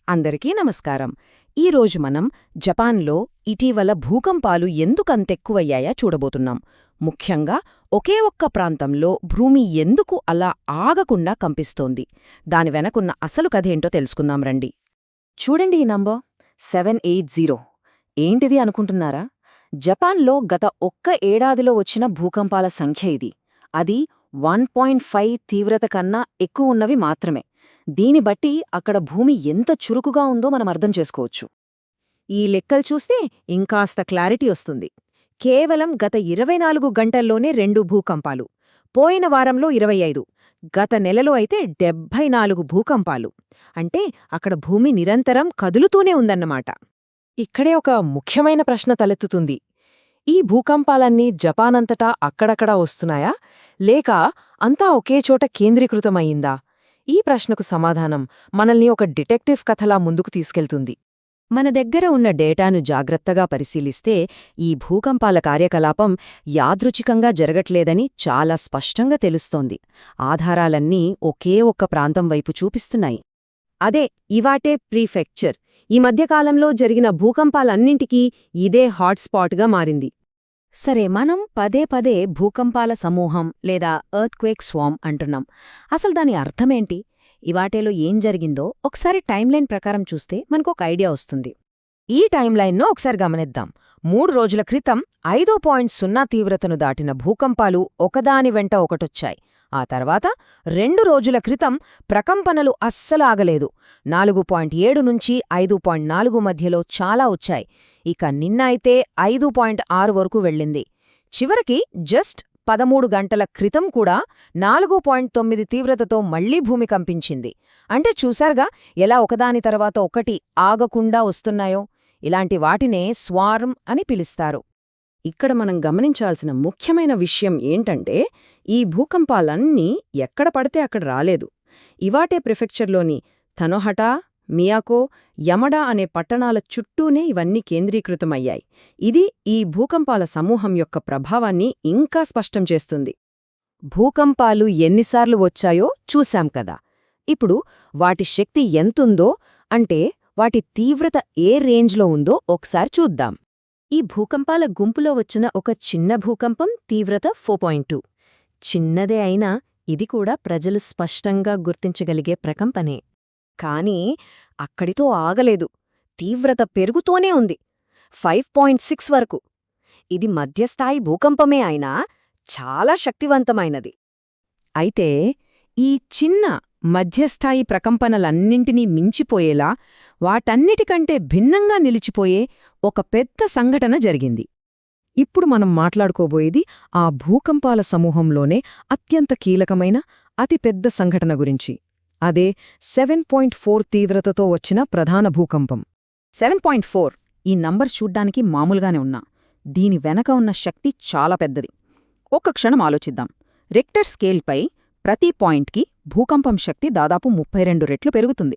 అందరికీ నమస్కారం. ఈరోజు మనం జపాన్లో ఇటీవల భూకంపాలు ఎందుకంతెక్కువయ్యాయా చూడబోతున్నాం. ముఖ్యంగా ఒకే ఒక్క ప్రాంతంలో భూమి ఎందుకు అలా ఆగకుండా కంపిస్తోంది, దాని వెనకున్న అసలు కథేంటో తెలుసుకుందాం రండి. చూడండి ఈ నంబర్ 780. ఏంటిది అనుకుంటున్నారా? జపాన్లో గత ఒక్క ఏడాదిలో వచ్చిన భూకంపాల సంఖ్య ఇది. అది 1.5 తీవ్రత కన్నా ఎక్కువున్నవి మాత్రమే. దీని బట్టి అక్కడ భూమి ఎంత చురుకుగా ఉందో మనం అర్థం చేసుకోవచ్చు. ఈ లెక్కలు చూస్తే ఇంకాస్త క్లారిటీ వస్తుంది. కేవలం గత 24 గంటల్లోనే 2 భూకంపాలు, పోయిన వారంలో 25, గత నెలలో అయితే 74 భూకంపాలు. అంటే అక్కడ భూమి నిరంతరం కదులుతూనే ఉందన్నమాట. ఇక్కడే ఒక ముఖ్యమైన ప్రశ్న తలెత్తుతుంది. ఈ భూకంపాలన్నీ జపానంతటా అక్కడక్కడా వస్తున్నాయా, లేక అంతా ఒకే చోట కేంద్రీకృతమయ్యిందా? ఈ ప్రశ్నకు సమాధానం మనల్ని ఒక డిటెక్టివ్ కథలా ముందుకు తీసుకెళ్తుంది. మన దగ్గర ఉన్న డేటాను జాగ్రత్తగా పరిశీలిస్తే ఈ భూకంపాల కార్యకలాపం యాదృచ్ఛికంగా జరగట్లేదని చాలా స్పష్టంగా తెలుస్తోంది. ఆధారాలన్నీ ఒకే ఒక్క ప్రాంతం వైపు చూపిస్తున్నాయి. అదే ఇవాటే ప్రీఫెక్చర్. ఈ మధ్యకాలంలో జరిగిన భూకంపాలన్నింటికీ ఇదే హాట్స్పాట్గా మారింది. సరే, మనం పదే పదే భూకంపాల సమూహం లేదా ఎర్త్క్వేక్ స్వార్మ్ అంటున్నాం. అసలు దాని అర్థమేంటి? ఇవాటేలో ఏం జరిగిందో ఒకసారి టైమ్లైన్ ప్రకారం చూస్తే మనకొక ఐడియా వస్తుంది. ఈ టైమ్లైన్ను ఒకసారి గమనిద్దాం. 3 రోజుల క్రితం 5.0 తీవ్రతను దాటిన భూకంపాలు ఒకదాని వెంట ఒకటొచ్చాయి. ఆ తర్వాత 2 రోజుల క్రితం ప్రకంపనలు అస్సలు ఆగలేదు. 4.7 నుంచి 5.4 మధ్యలో చాలా వచ్చాయి. ఇక నిన్న అయితే 5.6 వరకు వెళ్ళింది. చివరికి జస్ట్ 13 గంటల క్రితం కూడా 4.9 తీవ్రతతో మళ్లీ భూమి కంపించింది. అంటే చూశారుగా ఎలా ఒకదాని తర్వాత ఒకటి ఆగకుండా వస్తున్నాయో. ఇలాంటి వాటినే స్వార్మ్ అని పిలుస్తారు. ఇక్కడ మనం గమనించాల్సిన ముఖ్యమైన విషయం ఏంటంటే, ఈ భూకంపాలన్నీ ఎక్కడ పడితే అక్కడ రాలేదు. ఇవాటే ప్రిఫెక్చర్లోని తనోహటా, మియాకో, యమడా అనే పట్టణాల చుట్టూనే ఇవన్నీ కేంద్రీకృతమయ్యాయి. ఇది ఈ భూకంపాల సమూహం యొక్క ప్రభావాన్ని ఇంకా స్పష్టం చేస్తుంది. భూకంపాలు ఎన్నిసార్లు వచ్చాయో చూశాం కదా. ఇప్పుడు వాటి శక్తి ఎంతుందో, అంటే వాటి తీవ్రత ఏ రేంజ్లో ఉందో ఒకసారి చూద్దాం. ఈ భూకంపాల గుంపులో వచ్చిన ఒక చిన్న భూకంపం తీవ్రత 4.2. చిన్నదే అయినా ఇది కూడా ప్రజలు స్పష్టంగా గుర్తించగలిగే ప్రకంపనే. కానీ అక్కడితో ఆగలేదు. తీవ్రత పెరుగుతూనే ఉంది, 5.6 వరకు. ఇది మధ్యస్థాయి భూకంపమే అయినా చాలా శక్తివంతమైనది. అయితే ఈ చిన్న మధ్యస్థాయి ప్రకంపనలన్నింటినీ మించిపోయేలా, వాటన్నిటికంటే భిన్నంగా నిలిచిపోయే ఒక పెద్ద సంఘటన జరిగింది. ఇప్పుడు మనం మాట్లాడుకోబోయేది ఆ భూకంపాల సమూహంలోనే అత్యంత కీలకమైన అతిపెద్ద సంఘటన గురించి. అదే 7.4 తీవ్రతతో వచ్చిన ప్రధాన భూకంపం. 7.4 ఈ నంబర్ చూడ్డానికి మామూలుగానే ఉన్నా దీని వెనక ఉన్న శక్తి చాలా పెద్దది. ఒక్క క్షణం ఆలోచిద్దాం. రిక్టర్ స్కేల్పై ప్రతి పాయింట్కి భూకంపం శక్తి దాదాపు 32 రెట్లు పెరుగుతుంది.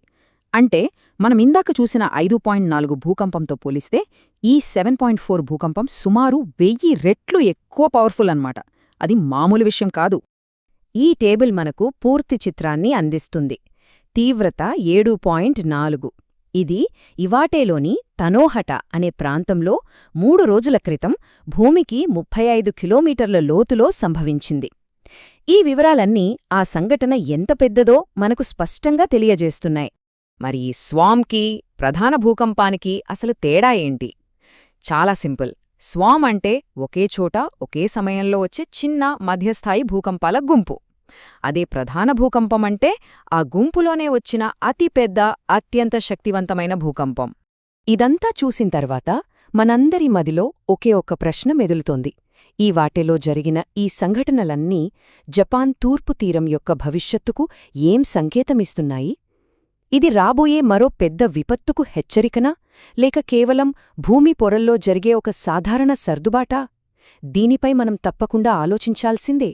అంటే మనం ఇందాక చూసిన 5.4 భూకంపంతో పోలిస్తే ఈ 7.4 భూకంపం సుమారు 1000 రెట్లు ఎక్కువ పవర్ఫుల్ అన్నమాట. అది మామూలు విషయం కాదు. ఈ టేబుల్ మనకు పూర్తి చిత్రాన్ని అందిస్తుంది. తీవ్రత 7.4. ఇది ఇవాటేలోని తనోహట అనే ప్రాంతంలో 3 రోజుల క్రితం భూమికి 35 కిలోమీటర్ల లోతులో సంభవించింది. ఈ వివరాలన్నీ ఆ సంఘటన ఎంత పెద్దదో మనకు స్పష్టంగా తెలియజేస్తున్నాయి. మరి ఈ స్వార్మ్కి, ప్రధాన భూకంపానికి అసలు తేడా ఏంటి? చాలా సింపుల్. స్వార్మ్ అంటే ఒకే చోట ఒకే సమయంలో వచ్చే చిన్న మధ్యస్థాయి భూకంపాల గుంపు. అదే ప్రధాన భూకంపం అంటే ఆ గుంపులోనే వచ్చిన అతిపెద్ద, అత్యంత శక్తివంతమైన భూకంపం. ఇదంతా చూసిన తర్వాత మనందరి మదిలో ఒకే ఒక్క ప్రశ్న మెదులుతోంది. ఈ వాటేలో జరిగిన ఈ సంఘటనలన్నీ జపాన్ తూర్పు తీరం యొక్క భవిష్యత్తుకు ఏం సంకేతమిస్తున్నాయి? ఇది రాబోయే మరో పెద్ద విపత్తుకు హెచ్చరికనా, లేక కేవలం భూమి పొరల్లో జరిగే ఒక సాధారణ సర్దుబాటా? దీనిపై మనం తప్పకుండా ఆలోచించాల్సిందే.